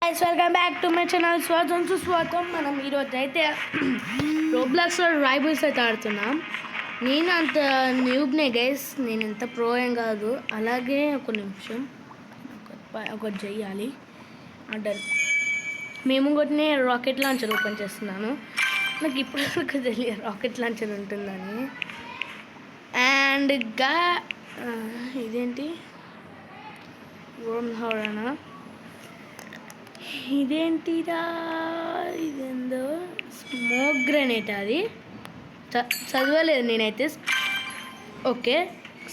Guys welcome back to my channel స్వాగతం సుస్వాగతం. మనం ఈరోజు అయితే రోబ్లాక్స్లో రైబుల్స్ అయితే ఆడుతున్నాం. నేను అంత న్యూబ్నే గైస్, నేను ఎంత ప్రో ఏం కాదు. అలాగే ఒక నిమిషం ఒకటి చెయ్యాలి ఆర్డర్. మేము కొట్టినే రాకెట్ లాంచర్ ఓపెన్ చేస్తున్నాను. నాకు ఇప్పుడు తెలియదు రాకెట్ లాంచర్ ఉంటుందని. అండ్ ఇదేంటి హోరనా, ఇదేంటిదా, ఇదేందో స్మోక్ గ్రెనేట్. అది చదవలేదు నేనైతే. Okay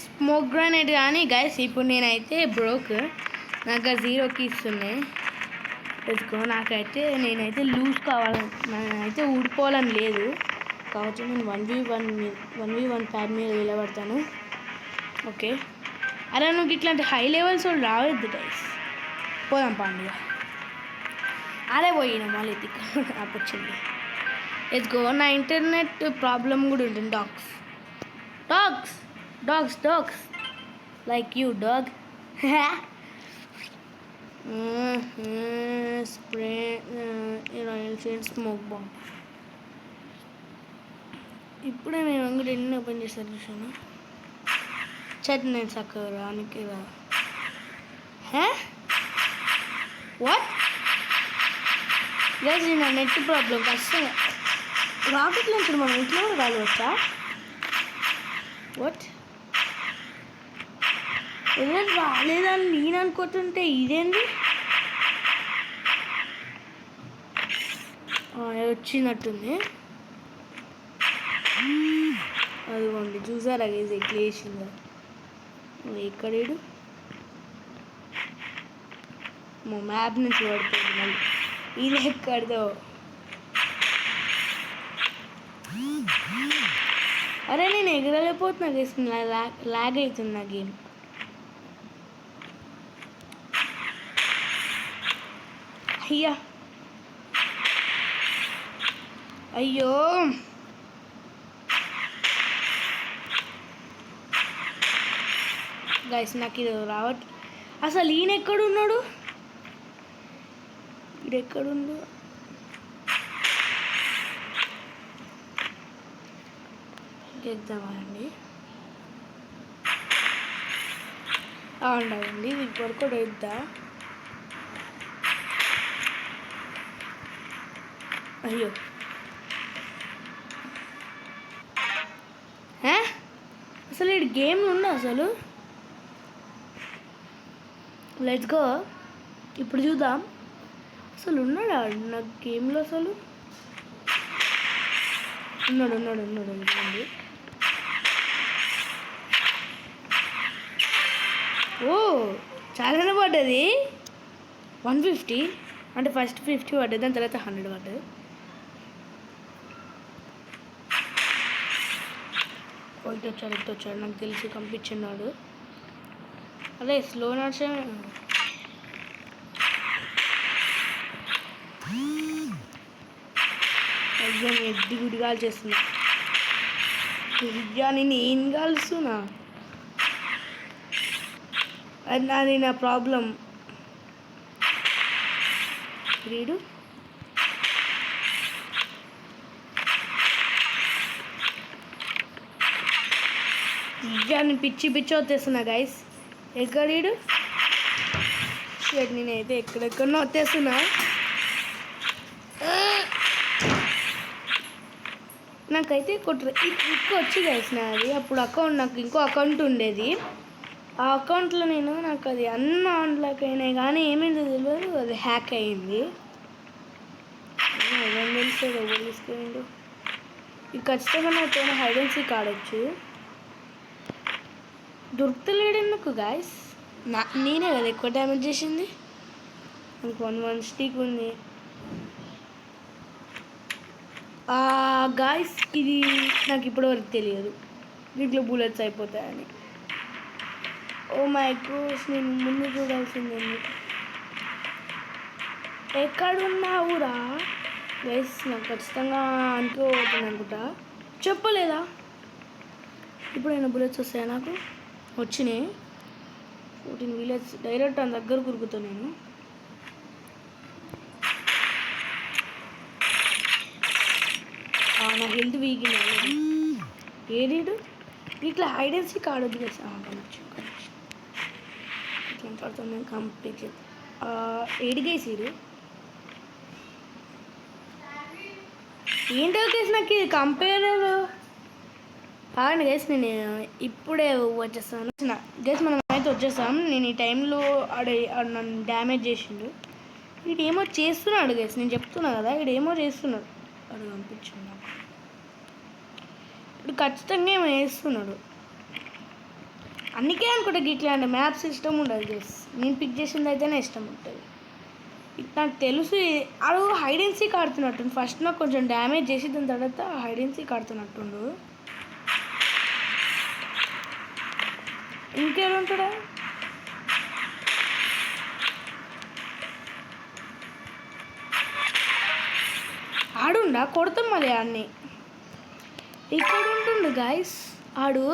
smoke granite. కానీ గైస్ ఇప్పుడు నేనైతే బ్రోక్, నాకు 0 కీస్ ఉన్నాయి. తెచ్చుకో నేనైతే లూజ్ కావాలని, నేనైతే ఊడిపోవాలని లేదు కాబట్టి నేను 1v1 ప్యాడ్ మీద నిలబడతాను. ఓకే అలా నువ్వు ఇట్లాంటి హై లెవెల్స్ రావద్దు గైస్. పోదాం పండుగ. అదే పోయినా మళ్ళీ వచ్చింది. ఎత్తుకో. నా ఇంటర్నెట్ ప్రాబ్లం కూడా ఉంటుంది. Dogs like you dog. Spray smoke bomb. ఇప్పుడే నేను అంగడి ఎన్ని ఓపెన్ చేశాను చూసాను. చట్ నేను చక్కగా రానికి రా. వాట్ గైస్, నా నెట్ ప్రాబ్లం కష్టంగా. రాకెట్ లాంచర్ మనం ఇంట్లో కూడా కాలువచ్చా? వాట్ ఏదైనా రాలేదని నేను అనుకుంటుంటే ఇదేంది వచ్చినట్టుంది. అదిగోండి చూసారా గైస్ ఎట్లా వేసిందో. ఎక్కడేడు మా మ్యాప్ నుంచి పడుతుంది మళ్ళీ. ఇది ఎక్కడదో. అరే నేను ఎగరలేకపోతున్నా గైస్, లాగ్ అవుతుంది నా గేమ్. అయ్యో గైస్ నాకు ఇది రావట్లేదు అసలు. ఈయన ఎక్కడున్నాడు? ఇది ఎక్కడుందో. ఎద్దామండి ఉండాలండి. ఇది కొడుకోడు ఎద్దా. అయ్యో అసలు ఈ గేమ్ ఉన్నా అసలు. Let's go. ఇప్పుడు చూద్దాం అసలు ఉన్నాడా నా గేమ్లో. అసలు ఉన్నాడు. ఓ చాలానే పడ్డది. 150 అంటే ఫస్ట్ 50 పడ్డది, దాని తర్వాత 100 పడ్డది. ఇటు వచ్చాడు నాకు తెలిసి పంపించున్నాడు. అదే స్లో నడిచే. ఎగ్జామ్ ఎడ్డి గుడి కాల్ చేస్తున్నా. నేను ఏం కాలుస్తున్నా? అది నా ప్రాబ్లం. రీడు పిచ్చి వచ్చేస్తున్నా గైస్. ఎక్కడీడు నేనైతే ఎక్కడెక్కడో వచ్చేస్తున్నా. నాకైతే ఎక్కువ వచ్చి గైస్ నాది. అప్పుడు నాకు ఇంకో అకౌంట్ ఉండేది. ఆ అకౌంట్లో నాకు అది అన్న ఆన్లాక్ అయినాయి కానీ ఏమైందో తెలియదు, అది హ్యాక్ అయ్యింది. ఎవరు తీసుకెళ్ళిండు? ఇది ఖచ్చితంగా నాతో హైడ్ అండ్ సీక్ ఆడొచ్చు. దొరుకుతలేడు ఎందుకు గాయస్? నేనే కదా ఎక్కువ డ్యామేజ్ చేసింది. నాకు 1 స్టిక్ ఉంది. గాయస్ ఇది నాకు ఇప్పటివరకు తెలియదు దీంట్లో బుల్లెట్స్ అయిపోతాయని. ఓ మై గాడ్, నేను ముందు చూడాల్సింది. ఎక్కడున్నావురా గైస్? నాకు ఖచ్చితంగా అనుకోవద్దు అనుకుంటా. చెప్పలేదా? ఇప్పుడైనా బుల్లెట్స్ వస్తాయా? నాకు వచ్చినాయి 14 విలేజ్. డైరెక్ట్ దాని దగ్గర కురుకుతా నేను. నా హెల్త్ వీగిన ఏడీడు ఇట్లా హైడ్ అండ్ సీక్ ఆడొద్దు గైస్. ఇట్లా పడుతుంది కంప్లీట్ ఏడు గైస్ ఈడు ఏంటో గైస్ నాకు ఇది కంపేర్ కాదండి గైస్. నేను ఇప్పుడే వచ్చేస్తాను గైస్. మనం అయితే వచ్చేస్తాం. నేను ఈ టైంలో నన్ను డ్యామేజ్ చేసిండు. వీడేమో చేస్తున్నాడు గైస్. నేను చెప్తున్నా కదా వీడేమో చేస్తున్నాడు. వాడు పంపించున్నాడు ఇప్పుడు ఖచ్చితంగా ఏమో వేస్తున్నాడు. అందుకే అనుకుంటా ఇట్లా అంటే మ్యాప్స్ ఇష్టం ఉండదు గైస్. నేను పిక్ చేసింది అయితేనే ఇష్టం ఉంటుంది. నాకు తెలుసు ఆడు హైడ్ అండ్ సీక్ ఆడుతున్నట్టు. ఫస్ట్ నాకు కొంచెం డ్యామేజ్ చేసి దాని తర్వాత హైడ్ అండ్ సీక్ ఆడుతున్నట్టుండు. ఇంకేడుంటాడా ఆడుండా కొడతాం మళ్ళీ ఆడిని. ఇక్కడ ఉంటుండు గాయస్ ఆడు.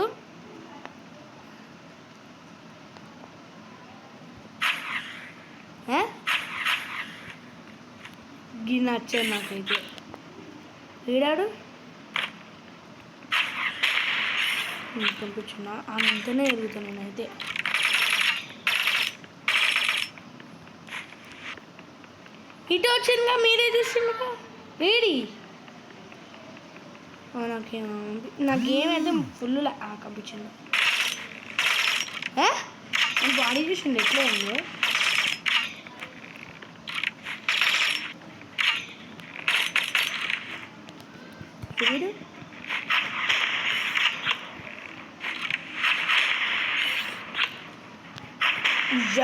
గిన్నె నచ్చాడు నాకైతే. వీడాడు పంపించున్నా అంతనే ఎరుగుతాను నేనైతే. ఇటు వచ్చిందిగా మీరే చూసిందిగా వేడి. నాకేమైతే ఫుల్ పంపించింది. బాడీ చూసిండు ఎట్లా ఉంది. వీడు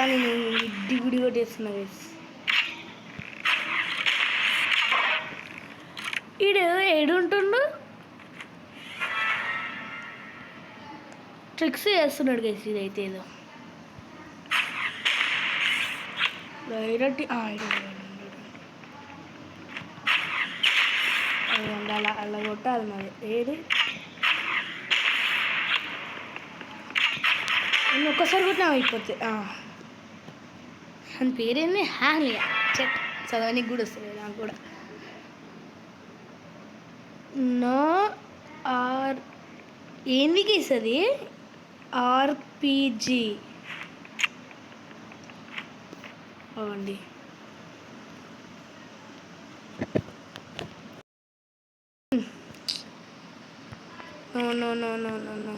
నేను డిగుడి కొట్టేస్తున్నా గైస్. ఈడు ఏడుంటుండు ట్రిక్స్ చేస్తున్నాడు గైస్. ఇదైతే ఏదో డైరెక్ట్ అలా అలా కొట్టాలి మరి. ఏది నేను ఒక్కసారి కొట్టినా అయిపోతే. అని పేరేంది హ్యాలియా చెక్ చదవనికి కూడా వస్తుంది నాకు కూడా. నో ఆర్ ఏంది గైస్ అది RPG అవండి. No, no, no, no, no, no.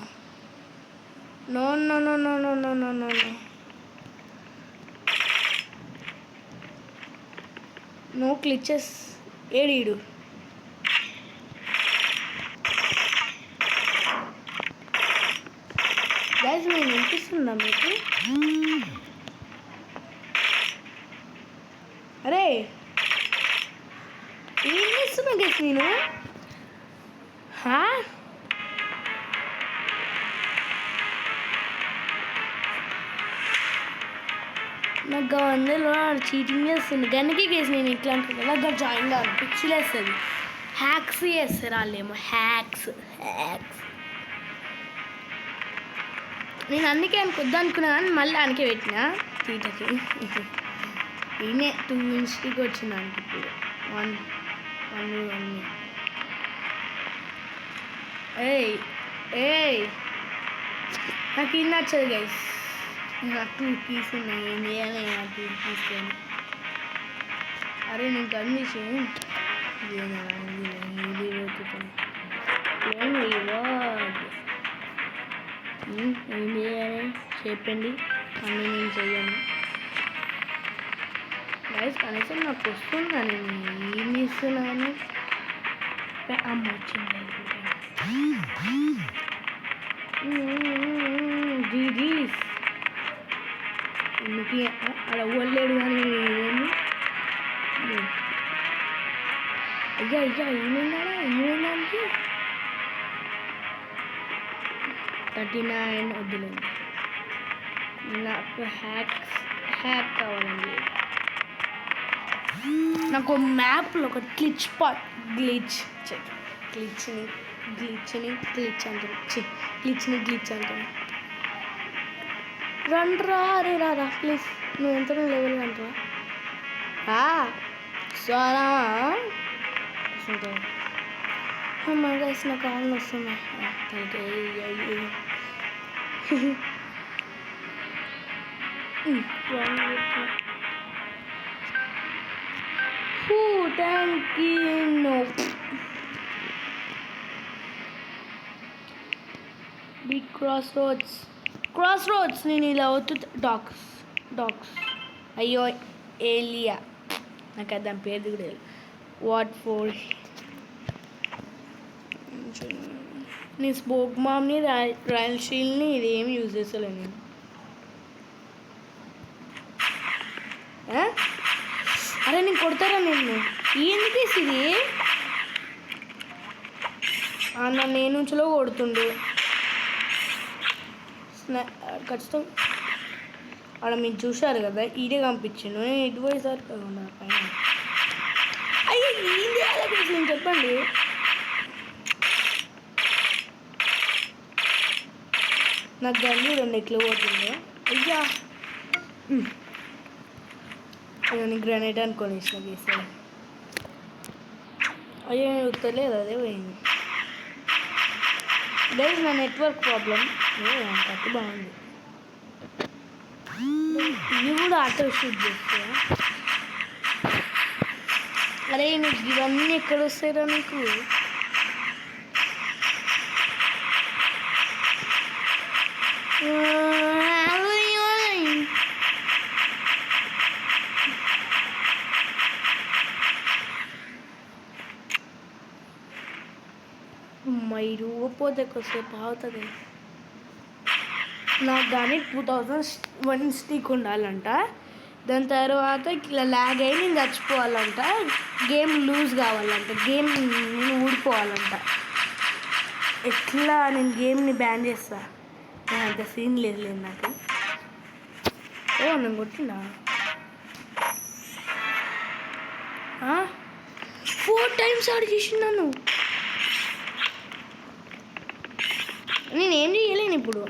No, no, no, no, no, no, no, no, no. No glitches. ఏడు గైస్ నేను వినిపిస్తుందా మీకు? అరే ఏం చేస్తున్నా గైస్ నేను? నాకు అందులో చీటింగ్ చేస్తుంది గనికి కేసు. నేను ఇట్లా అంటున్నా నాకు జాయిన్ కాదు పిచ్చిలు వేస్తుంది. హ్యాక్స్ చేస్తారు వాళ్ళేమో హ్యాక్స్. నేను అందుకే అనుకొద్దు అనుకున్నా కానీ మళ్ళీ దానికే పెట్టిన తీటకి. ఈయనే 2 మినిట్స్కి వచ్చింది దానికి. ఇప్పుడు 1 ఏయ్ నాకు ఇది నచ్చదు గైస్. ఇంకా 2 కీస్ ఉన్నాయి. ఏం చేయాలి 2 తీసుకొని. అరే నేను కనిపించి ఏం చేయాలి చెప్పండి. అన్నీ నేను చెయ్యను గైస్. కనీసం నాకు వస్తుంది కానీ ఏం చేస్తున్నాను. అమ్మ వచ్చింది జీజీస్. ఎందుకు అలా అవ్వలేడు కానీ అయ్యా ఏమైందానికి 39 వద్దులేండి. నాకు హ్యాక్ కావాలండి. నాకు మ్యాప్లో ఒక గ్లిచ్ అంటాను. రండ్రా అరే రారా ప్లీజ్. నువ్వు ఎంత లెవెల్ రండ్రా సరా. గైస్ నా కాళ్ళు వస్తున్నాయి. బిగ్ క్రాస్ రోడ్స్ నేను ఇలా వద్దు. డాగ్స్ అయ్యో ఏలియా నాకు అది దాని పేరు కూడా వాట్ ఫోర్ నేను స్మోక్ మామ్ని రాయల్ షీల్డ్ని ఇది ఏమి యూజ్ చేస్తలే నేను. అరే నేను కొడతారా నేను ఏంది ఇది అన్న నేను నుంచిలో కొడుతుండు ఖచ్చితంగా. అక్కడ మీరు చూశారు కదా ఈడే పంపించిండు. నేను ఇటు పోయేసారి కదా పైన. అయ్యో ఏంది అలా నేను చెప్పండి. నాకు గల్లి రెండు ఎట్లు పోతుంది. అయ్యా నేను గ్రానైట్ అనుకొని ఇచ్చిన గీసాను. అయ్యో నేను ఉత్తలేదు అదే పోయింది. గైస్ నా నెట్వర్క్ ప్రాబ్లం కట్టి బాగుంది. ఇవి కూడా ఆటో షూట్ చేస్తా. అరే నీకు ఇవన్నీ ఎక్కడ వస్తాయిరా నీకు? మీరు పోతే కొద్దిసేపు అవుతుంది. నాకు కానీ 2001 స్టిక్ ఉండాలంట. దాని తర్వాత ఇట్లా ల్యాగ్ అయ్యి నేను చచ్చిపోవాలంట. గేమ్ లూజ్ కావాలంట. గేమ్ నేను ఊడిపోవాలంట. ఎట్లా నేను గేమ్ని బ్యాన్ చేస్తా. అంత సీన్ లేదు నాకు. ఓ నేను కొట్టినా 4 times ఆడి చేసినాను. నేనేం చేయలేను ఇప్పుడు.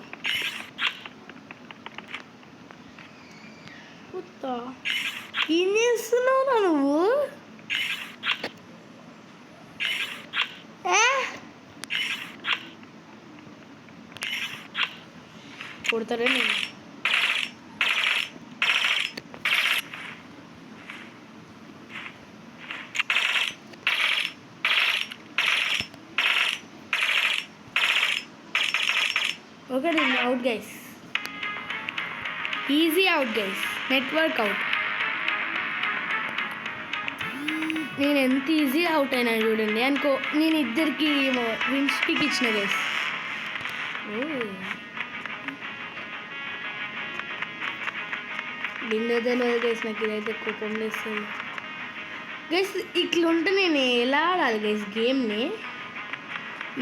ఏం చేస్తున్నావురా నువ్వు? కొడతారే నేను. Okay out guys. Easy out guys. Network out. నేను ఎంత ఈజీ అవుట్ అయినా చూడండి అనుకో. నేను ఇద్దరికి విన్స్టిక్ ఇచ్చిన గైస్. బిందెదలో గైస్ నాకు ఇదైతే కోపం వేస్తుంది గైస్. ఇట్లుంటే నేను ఎలా ఆడాలి గైస్ గేమ్ని?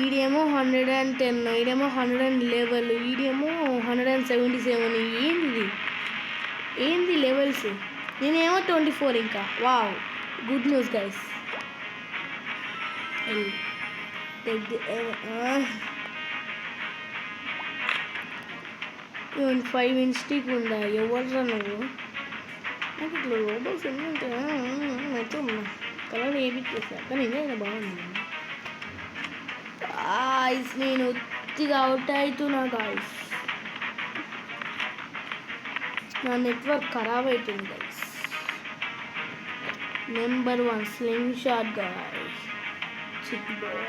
ఈడేమో 110, ఈడేమో 111, ఈడేమో 177. ఏంది లెవెల్స్? నేనేమో 24 ఇంకా. Wow good news guys. 5 ఇన్స్టిక్ ఉందా? ఎవర్రా నువ్వు? నాకు ఇట్లా రోబోట్స్ ఎన్ని ఉంటాయా? మొత్తం కలర్ వేయించేసా కానీ ఇదే బాగుంది. గాయ్స్ నేను ఒత్తిగా అవుట్ అవుతున్నా గాయ్స్. నా నెట్వర్క్ ఖరాబ్ అవుతుంది guys. Number 1 sling shot guys. Chick boy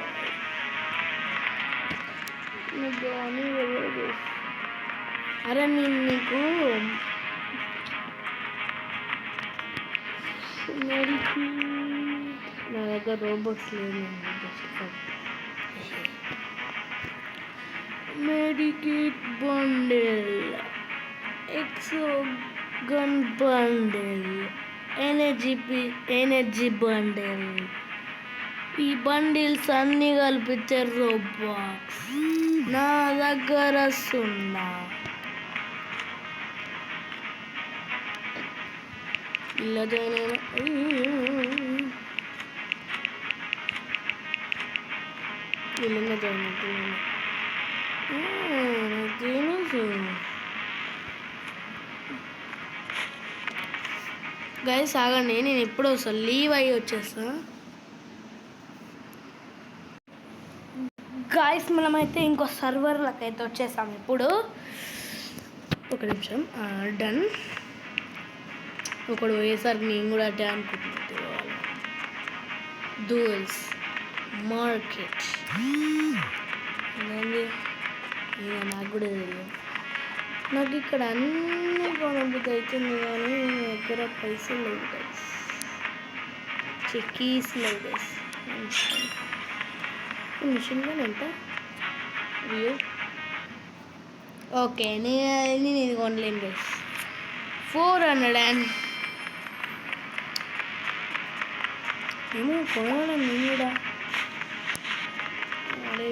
అరే నేను నీకు నా దగ్గర రోబోట్స్ లేదు. Medkit bundle, exo gun bundle, energy bundle. ఈ బండిల్స్ అన్నీ కలిపితే రోబాక్స్. నా దగ్గర 0. ఇలా జాయిన్ అవుతున్నాను. గైస్ ఆగండి, నేను ఎప్పుడు వస్తాను. లీవ్ అయ్యి వచ్చేస్తా. గాయస్ మనమైతే ఇంకో సర్వర్లకు అయితే వచ్చేసాం ఇప్పుడు. ఒక నిమిషం. డన్. ఒకడు పోయేసరికి నేను కూడా అట్టే అనుకుంటున్నాను. డూల్స్ మార్కెట్ ఏంది నాకు కూడా తెలియదు. నాకు ఇక్కడ అన్నీ కొనబుద్ధి అవుతుంది కానీ దగ్గర పైసలు లేవు గైస్. చెక్కీస్ లేవు గైస్. మిషన్ కానీ ఎంత వ్యూ. ఓకే నేను ఇది కొనలేను గైస్. 400 ఏమో కొనడం నేను కూడా. అరే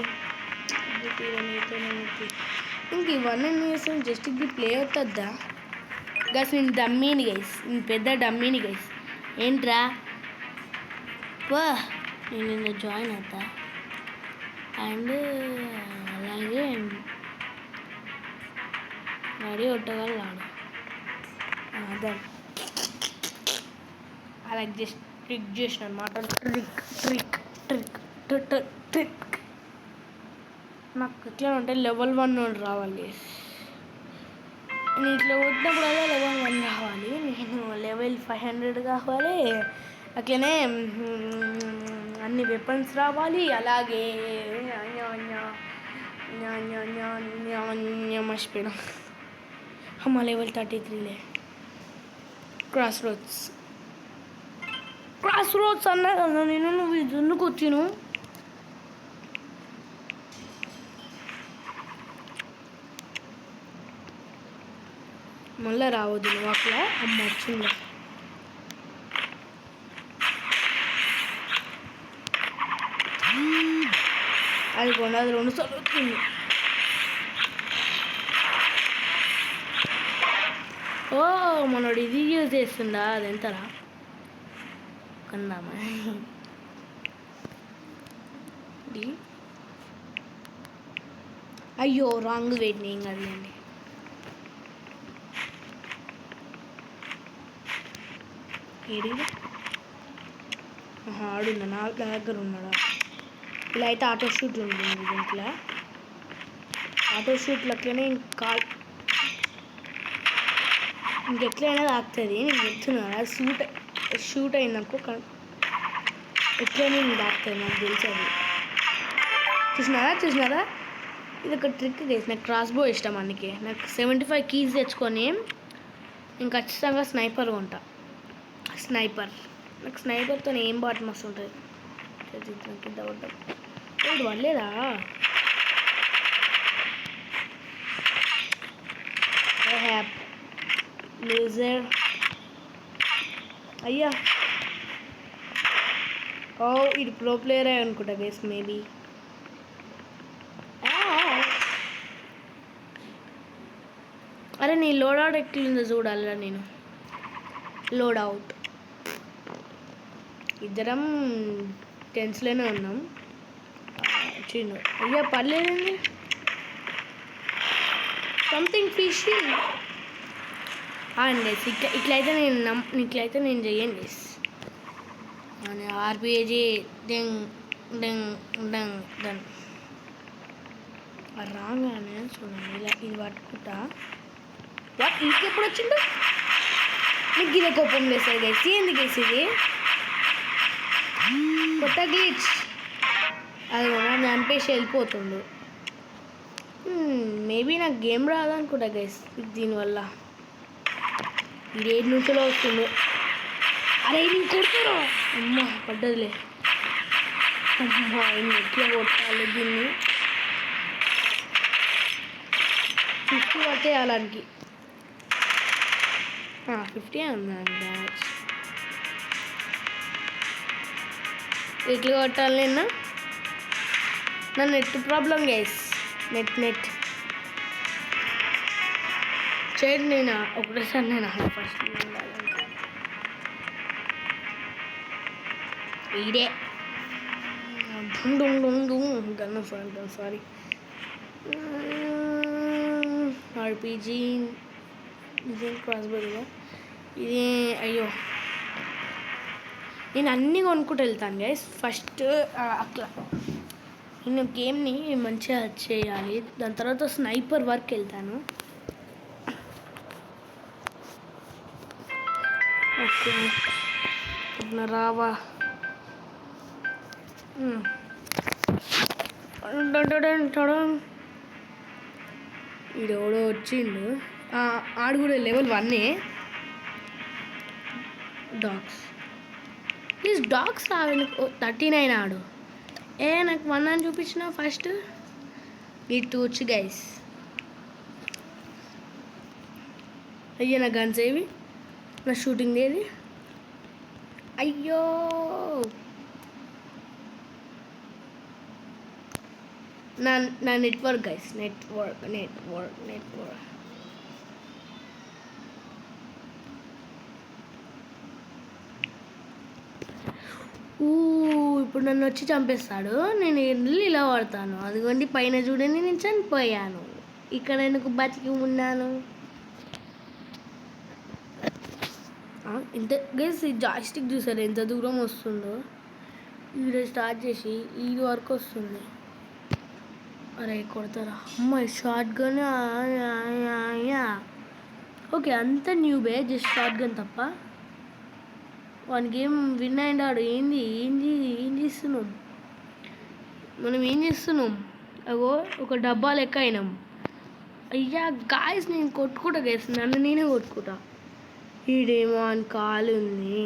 ఇంక ఇవన్నీ చేస్తాను. జస్ట్ ఇది ప్లే అవుతుందా గైస్? నేను డమ్మీని గైస్, నేను పెద్ద డమ్మీని గైస్. ఏంట్రా వా నేను నిన్న జాయిన్ అవుతా. అండ్ అలాగే రెడీ కొట్టగలను రాడు. అదే అలాగే జస్ట్ ట్రిక్ చేసిన అనమాట. Trick trick trick trick trick. నాకు ఎట్లా అంటే లెవెల్ 1 రావాలి. నేను ఇట్లా కొట్టినప్పుడల్లా లెవెల్ 1 రావాలి. నేను లెవెల్ 500 కావాలి. అట్లనే అన్ని వెపన్స్ రావాలి. అలాగే మర్చిపోయినా. అమ్మ లెవెల్ 33లే. క్రాస్ రోడ్స్ అన్నా కదా నేను. నువ్వు ఇది ఎందుకు వచ్చిను? మళ్ళీ రావద్దు నువ్వు అట్లా. అమ్మ వచ్చిందా? అది కొన్నది 2 సార్లు వచ్చింది. ఓ మనోడు ఇది యూజ్ చేస్తుందా? అది ఎంతరా కొందామా? అయ్యో రాంగ్ వెయిట్. ఏం కదండి. ఏడి ఆడుందా? నా దగ్గర ఉన్నాడా? ఇలా అయితే ఆటో షూట్ ఉంటుంది దీంట్లో. ఆటో షూట్లట్లనే ఇంకెట్లయినా తాకుతుంది. నేను చెప్తున్నా షూట్ అయినప్పుడు ఎట్లయినా నేను తాకుతుంది. నాకు తెలుసు అది. చూసినారా ఇది ఒక ట్రిక్ చేసి. నాకు క్రాస్ బో ఇష్టం. అందుకే నాకు 75 కీస్ తెచ్చుకొని నేను ఖచ్చితంగా స్నైపర్ కొంటా. నాకు స్నైపర్తో ఏం బాట మస్తు ఉంటుంది. కింద పడ్డా పడలేదా? లేజర్ అయ్యా. ఓ ఇది ప్రో ప్లేయర్ అనుకుంటా గైస్. మేబీ అరే నీ లోడ్ అవుట్ ఎక్కిందో చూడాలిరా. నేను లోడ్ అవుట్ ఇద్దరం టెన్స్లోనే ఉన్నాం. చిన్న అయ్యా పర్లేదండి. సంథింగ్ ఫిషీ అండి. ఇట్లయితే నేను చెయ్యండి. ఆర్పిఏజీ డెంగ్ డెంగ్ డెంగ్ డన్ రాగానే చూడండి. ఇలా ఇది పట్టుకుంటా. ఇంకెప్పుడు వచ్చిండు? నీకు గిదే కోపం వేసాయి గైస్. ఎందుకు వేసేది? కొత్త గ్లిచ్. అది నన్ను చంపేసి వెళ్ళిపోతుండు. మేబీ నాకు గేమ్ రాదనుకుంటా గైస్ దీనివల్ల. ఇది 7 నిమిషాలు వస్తుందో. అరే నేను కొడతారా? అమ్మ పడ్డదిలే. అమ్మ ఎట్లా కొట్టాలి దీన్ని? 50 పడితే అలాంటి 50 అన్నాను. బ్యాచ్ ఎట్లా కొట్టాలి? నా నెట్ ప్రాబ్లం గైస్. నెట్ చేయండి. నేను ఒకటేసారి నేను ఫస్ట్ ఇదే గన్న ఫ్రంట్. సారీ ఆర్పీజీ ఇది క్రాస్ బోర్డ్గా ఇది. అయ్యో నేను అన్నీ కొనుక్కుంటూ వెళ్తాను గైస్. ఫస్ట్ అట్లా నేను గేమ్ని మంచిగా చేయాలి. దాని తర్వాత స్నైపర్ వర్క్ వెళ్తాను. ఓకే రావా ఈడెవడో వచ్చిండు. ఆడు కూడా లెవెల్ 1. డాగ్స్ ప్లీజ్ డాగ్స్ రావాలి. 39 ఆడు. నాకు 1 అని చూపించిన ఫస్ట్. ఈ 2 వచ్చి గైస్. అయ్యో నా గన్స్ ఏవి, నా షూటింగ్ ఏది. అయ్యో నా నెట్వర్క్ గైస్, నెట్వర్క్. ఇప్పుడు నన్ను వచ్చి చంపేస్తాడు. నేను వెళ్ళి ఇలా పడతాను. అదిగోండి పైన చూడండి, నేను చనిపోయాను. ఇక్కడ ఎందుకు బతికి ఉన్నాను? ఇంత గైస్ ఈ జాయ్స్టిక్ చూసారు ఎంత దూరం వస్తుందో. వీడియో స్టార్ట్ చేసి ఈ వరకు వస్తుంది. అరే కొడతారా అమ్మాయి షార్ట్ గన్. ఓకే అంత న్యూబే, జస్ట్ షార్ట్ గన్ తప్ప. 1 గేమ్ విన్ అయినాడు. ఏం చేస్తున్నాం మనం? ఏం చేస్తున్నాం? అగో ఒక డబ్బా లెక్క అయినాం. అయ్యా గాయస్ నేను కొట్టుకుంటా గైస్, నన్ను నేనే కొట్టుకుంటా. ఈడేమో అని కాలు ఉంది.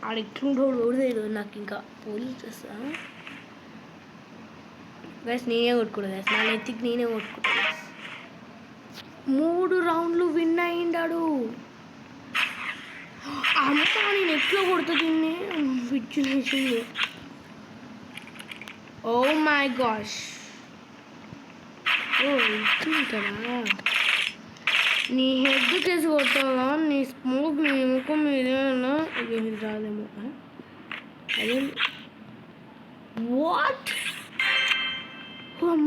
ఆడెట్లుంటాడు ఓడదేడు. నాకు ఇంకా పోలీస్ చేస్తా గైస్. నేనే కొట్టుకుంటా గైస్, నా నెత్తికి నేనే కొట్టుకుంటా గైస్. 3 రౌండ్లు విన్ అయ్యిండాడు. అమ్మ నేను ఎట్లా కొడుతా దీన్ని, పిచ్చి. Oh my gosh. ఇచ్చింటారా? నీ హెడ్ కేసి కొట్టాలా? నీ స్మోక్ నీ ముఖం మీదేనా? ఇది రాదేమో. అదే వాట్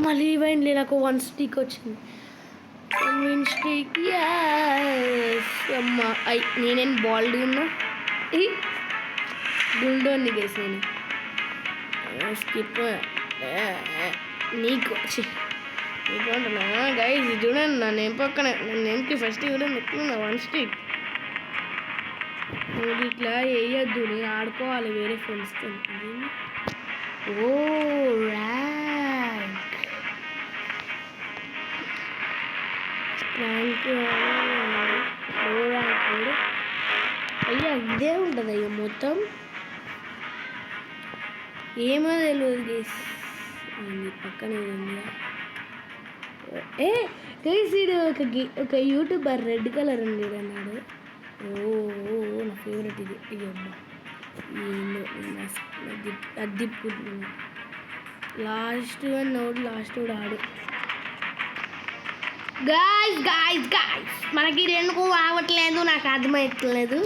మళ్ళీ ఇవ్వండి. నాకు 1 స్టిక్ వచ్చింది. 1 స్టిక్. అమ్మ నేనేం బాల్డ్ ఉన్నా. గుల్డోని గేసి నేను స్కిప్ నీకు నీకుంటున్నా గైస్. చూడండి నా నేమ్ పక్కన, నా నేమ్కి ఫస్ట్ చూడండి ఎక్కువ 1 స్టిక్. ఇట్లా వేయద్దు, నేను ఆడుకోవాలి వేరే ఫ్రెండ్స్తో. ఓ ర్యాంక్ అయ్యా ఇదే ఉంటుంది అయ్యా మొత్తం. ఏమో తెలియదు గేస్. పక్కన గైస్ వీడు ఒక యూట్యూబర్ రెడ్ కలర్ ఉంది అన్నాడు. నా ఫేవరెట్ ఇది. అయ్యో అది లాస్ట్ వాడు ఆడు. గాయస్ మనకి ఎందుకు రావట్లేదు నాకు అర్థమవుతలేదు.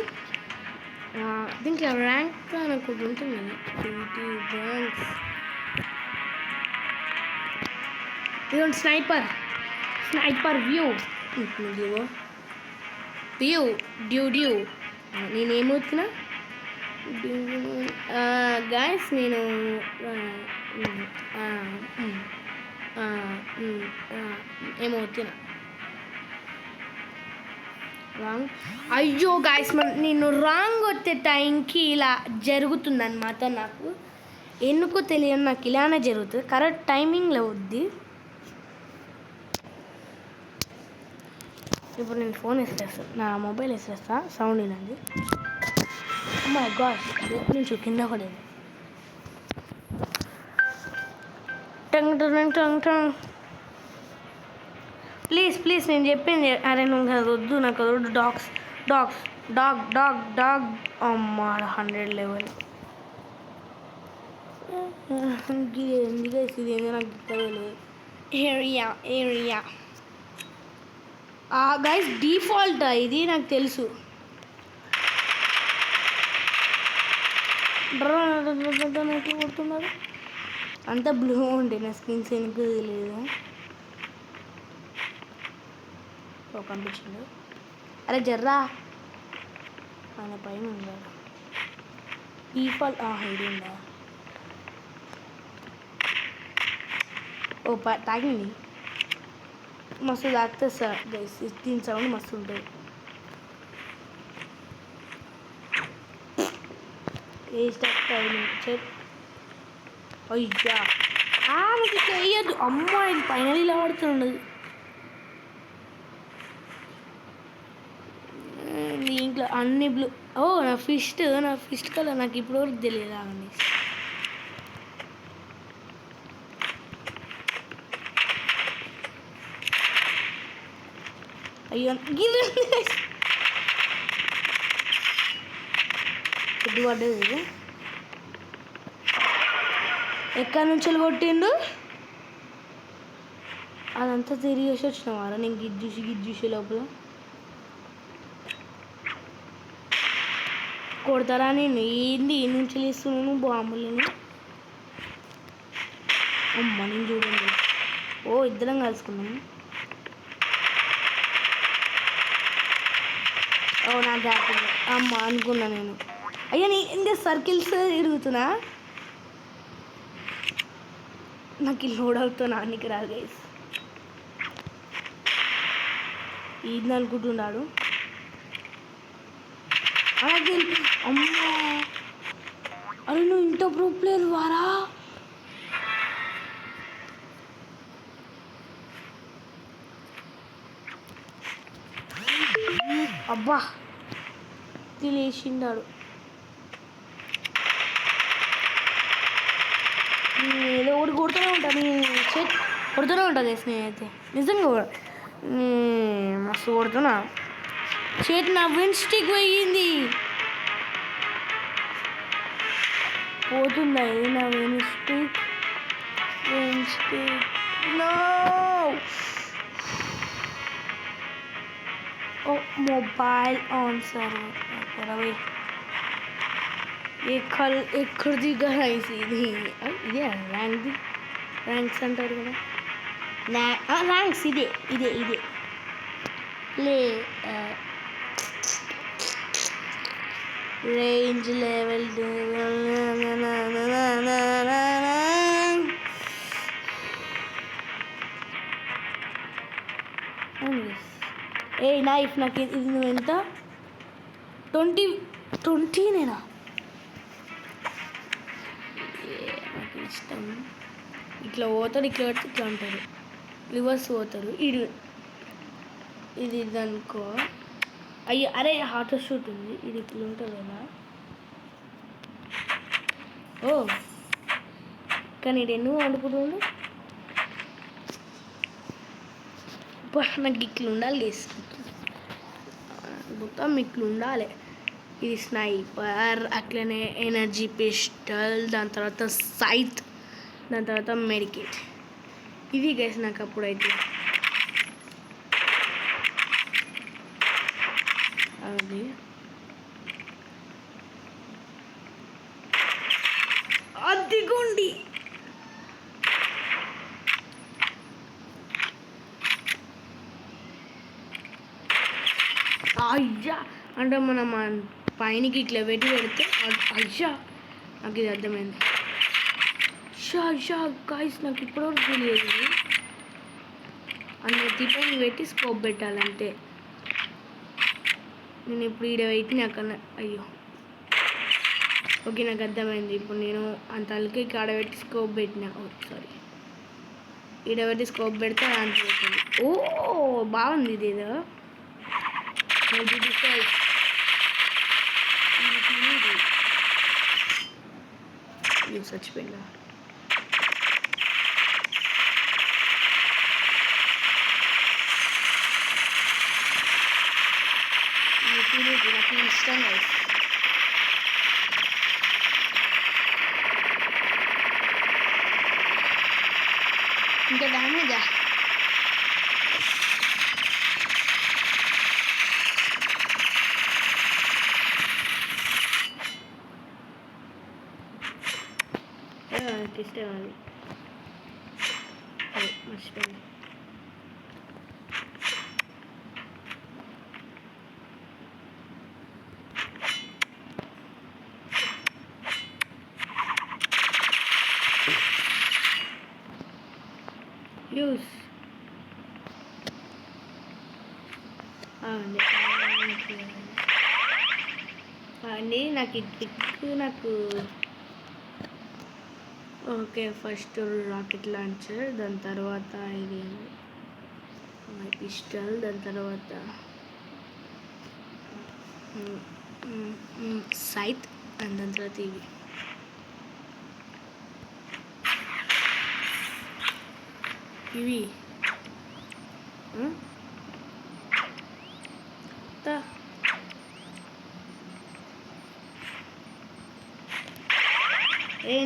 దీంట్లో ర్యాంక్ అని ఒకటి ఉంటుంది కదా, ఇదిగోండి స్నైపర్ వ్యూ డ్యూ. నేనేమవుతున్నా గాయస్, నేను ఏమవుతున్నా రాంగ్. అయ్యో గాయస్ నేను రాంగ్ వచ్చే టైంకి ఇలా జరుగుతుందన్నమాట. నాకు ఎందుకో తెలియదు, నాకు ఇలానే జరుగుతుంది. కరెక్ట్ టైమింగ్లో వద్ది. ఇప్పుడు నేను ఫోన్ వేసేస్తాను, నా మొబైల్ వేసేస్తా. సౌండ్ వినండి. మై గాష్ నుంచి కింద పడేది. టంగ్ ప్లీజ్ నేను చెప్పింది. అరే నువ్వు అది వద్దు, నాకు అది వద్దు. డాగ్ అమ్మా 100 లెవెల్. ఎందుకు ఇది ఏందో నాకు తెలియదు. ఏరియా గైస్ డిఫాల్ట్ ఇది నాకు తెలుసు. కొడుతున్నాడు అంతా బ్లూ ఉండే, నా స్కిన్స్ ఎందుకు తెలియదు. కనిపించింది. అరే జర్రా ఆయన పైన ఉందా డిఫాల్ట్. ఇది ఉందా? ఓ తాగింది మస్తు తాగితే సార్ గైస్ దీని సౌండ్ మస్తు ఉంటుంది. అయ్యా ఆమెకి చెయ్యద్దు అమ్మాయి పైన ఇలా పడుతుండదు. దీంట్లో అన్ని బ్లూ. ఓ నా ఫిస్ట్ కలర్ నాకు ఇప్పుడు వరకు తెలియదు. అవన్నీ అయ్యో పొద్దు పడ్డది. ఎక్కడి నుంచి కొట్టిండు అదంతా తిరిగేసి వచ్చిన వారా నేను గిజ్జూసి లోపల కొడతారా నేను ఏంది ఈ నుంచి వేస్తున్నాను బాంబులని. అమ్మ నేను చూడండి. ఓ ఇద్దరం కలుసుకున్నాము. ఓ నా గ్యాప్ అమ్మ అనుకున్నా నేను. అయ్యా నేను ఇంకా సర్కిల్స్ తిరుగుతున్నా. నాకు ఈ లోడ్ అవుతున్నా అన్నికి రాదు గైస్. ఇది అనుకుంటున్నాడు. అలాగే అమ్మా అరే నువ్వు ఇంత ప్రో ప్లేయర్ వారా. అబ్బా తెలిసిండాడు. ఏదో ఒకటి కొడుతూనే ఉంటాను. కొడుతూనే ఉంటా గైస్ నేనైతే నిజంగా మస్తు కొడుతున్నా. చేతి నా విన్ స్టిక్ పోయింది. పోతుందా ఇది నా విన్ స్టిక్? నో. ఓ మొబైల్ ఆన్ సర్వర్ ఎక్కడిది గైస్ ఇది? ఇదే ర్యాంక్స్ అంటారు కదా. ర్యాంక్స్ ఇదే ప్లే రేంజ్ లెవెల్ ఏ నైఫ్ నాకు ఇది నువ్వు ఎంత 20 నేనా? నాకు ఇష్టం. ఇట్లా పోతాడు ఇట్లా పెడితే ఇట్లా ఉంటారు రివర్స్ పోతారు. ఇది అనుకో. అయ్యో అరే హాట్ షూట్ ఉంది. ఇది ఇప్పుడు ఉంటుంది కదా. ఓ కానీ ఇది ఎన్నో వండుకుంటుండు. నాకు ఇట్లా ఉండాలి మొత్తం ఇట్లా ఉండాలి. ఇది స్నైపర్, అట్లనే ఎనర్జీ పిస్టల్, దాని తర్వాత సైట్, దాని తర్వాత మెడికేట్. ఇది గైస్ నాకు అప్పుడైతే అది అదిగోండి. అయ్యా అంటే మనం పైనకి ఇట్లా పెడితే అయ్యా నాకు ఇది అర్థమైంది. గాయ్స్ నాకు ఇప్పటివరకు తెలియదు. అన్నది పైన పెట్టి స్కోప్ పెట్టాలంటే నేను ఇప్పుడు ఈడ పెట్టిన అక్కడ. అయ్యో ఓకే నాకు అర్థమైంది. ఇప్పుడు నేను అంత అల్లికి ఇక్కడ పెట్టి స్కోప్ పెట్టిన. సారీ ఈడ పెట్టి స్కోప్ పెడితే అంత అవుతుంది. ఓ బాగుంది ఇది. ఏదో చచ్చిపోయిందా? నాకు ఇష్టం గైస్. ఇంకా డ్యామేజా? నాకు ఇష్టం అది మర్చిపోయింది. యూస్ అండి అండి నాకు ఈ ట్రిక్ నాకు ఓకే ఫస్ట్ రాకెట్ లాంచర్, దాని తర్వాత ఇది పిస్టల్, దాని తర్వాత సైట్, అండ్ దాని తర్వాత ఇవి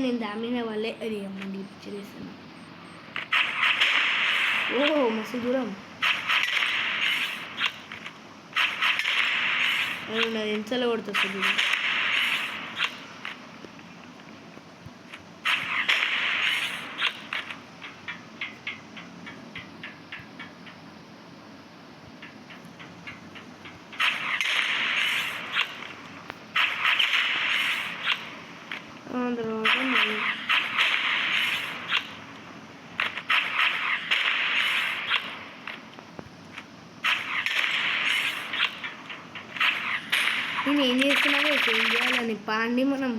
నేను దామిన వాళ్ళే అది అమ్మండి పిక్చర్ వేస్తాను. ఓహో మస్తు దూరం నాది ఎంతలో కొడుతుంది దూరం. తర్వాత నేను ఏం చేస్తున్నానో ఏం చేయాలని పాండి మనం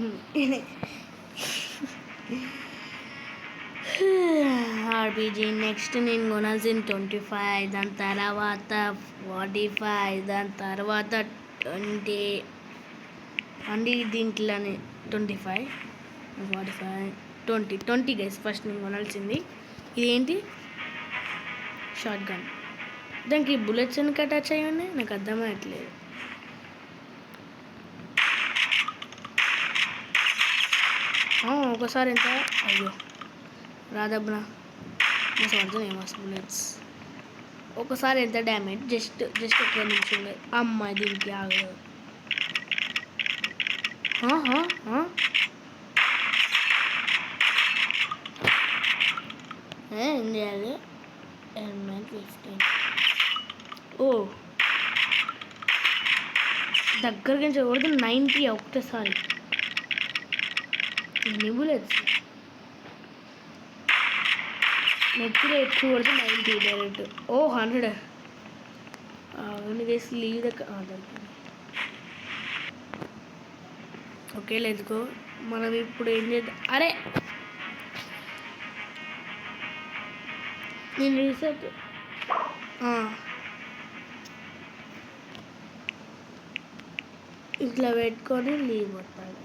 ఆర్బీజీ. నెక్స్ట్ నేను కొనాల్సిన 25, దాని తర్వాత 45, దాని తర్వాత 20 అండి. దీంట్లోనే 25, 45, 20 గైస్. ఫస్ట్ నేను కొనాల్సింది ఇదేంటి షార్ట్ గన్. దానికి బుల్లెట్స్ ఎందుకు అటాచ్ అయ్యి ఉన్నాయి నాకు అర్థమయ్యట్లేదు. ఒకసారి ఎంత అయ్యో రాదబ్బనా మస్తు పడుతుంది మస్తు బుల్లెట్స్. ఒకసారి ఎంత డ్యామేజ్ జస్ట్ ఒక్క నిమిషం అమ్మాయి దీనికి ఆగదు. ఏం చేయాలి? 15 ఓ దగ్గరకి నుంచి కొడితే 90 ఒకటేసారి. ఎన్ని బుల్లెట్స్ నెక్స్ట్ ఎక్కువ కొడితే 90 డైరెక్ట్. ఓ 100 గేసి లీవ్ దొరికింది. Okay let's go. మనం ఇప్పుడు ఏం చేద్దాం? అరే నేను రీసెట్ ఇట్లా పెట్టుకొని లీవ్ కొట్టాలి.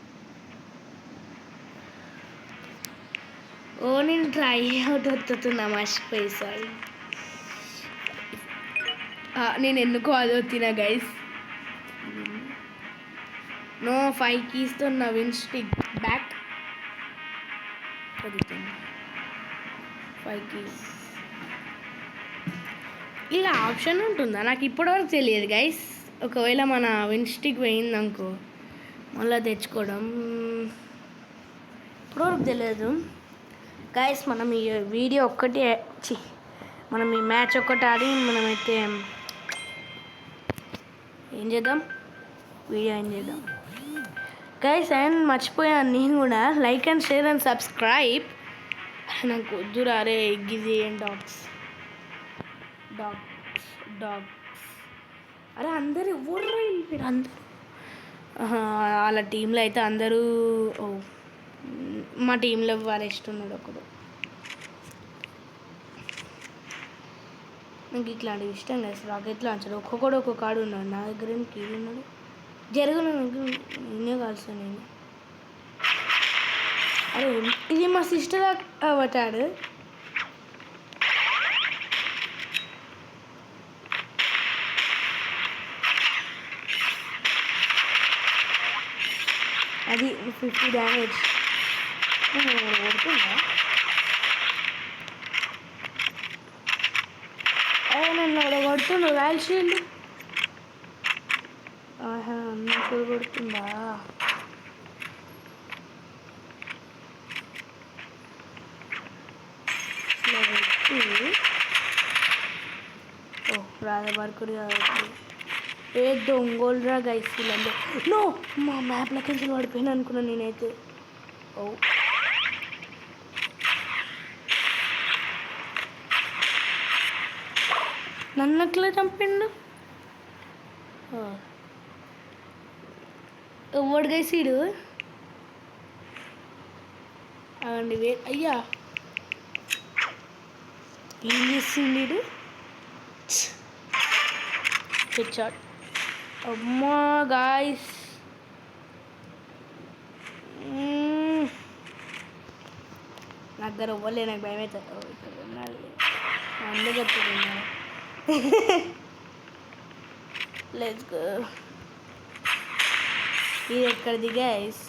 ఓ నేను ట్రై అవుట్ వస్తున్నా మర్చిపోయి సారీ. నేను ఎందుకో అది వచ్చినా గైస్. నో 5 కీస్తో నా విన్ స్టిక్ బ్యాక్ 5 కీస్. ఇలా ఆప్షన్ ఉంటుందా? నాకు ఇప్పటివరకు తెలియదు గైస్. ఒకవేళ మన విన్ స్టిక్ పోయిందనుకో మళ్ళీ తెచ్చుకోవడం ఇప్పటివరకు తెలియదు గైస్. మనం ఈ వీడియో ఒక్కటి మనం ఈ మ్యాచ్ ఒక్కటి ఆడి మనమైతే ఏం చేద్దాం, వీడియో ఏం చేద్దాం గైస్. అండ్ మర్చిపోయాను నేను కూడా, like and share and subscribe. నాకు వద్దురా అరే గిజీ అండ్ డాగ్స్ అరే అందరూ ఎవరు మీరు అందరూ వాళ్ళ టీంలో అయితే అందరూ మా టీంలో వారెస్ట్ ఉన్నాడు ఒకడు. నాకు ఇట్లాంటివి ఇష్టం కదా రాకెట్ లాంచర్. ఒక్కొక్కడు ఒక్కొక్క కాడు ఉన్నాడు. నా దగ్గర ఏం కీడు ఉన్నాడు జరుగును నేనే కాల్సా నేను. అరే ఇది మా సిస్టర్ అవటాడు. అది 50 డ్యామేజ్ కొడుతుందా? నన్ను అక్కడ కొడుతుండు రాయల్ షీల్డ్. అన్నప్పుడు కొడుతుందా? ఇట్లా కొట్టి ఓ రాధబార్కుడు కాబట్టి ఏ దొంగోళ్ళరా గైస్ వీళ్ళందరూ. నో మా మ్యాప్లోకి వెళ్ళి పడిపోయినా అనుకున్నాను నేనైతే. ఓ నన్ను ఎట్లా చంపిండు ఎవడు గైసీడు అండి అయ్యా ఏం చేసిండు హెడ్షాట్ అమ్మా గాయస్ నాకు దగ్గర ఇవ్వలే నాకు భయం అవుతుంది అందరూ చెప్తున్నా లెట్స్ గో ఇది ఎక్కడిది గైస్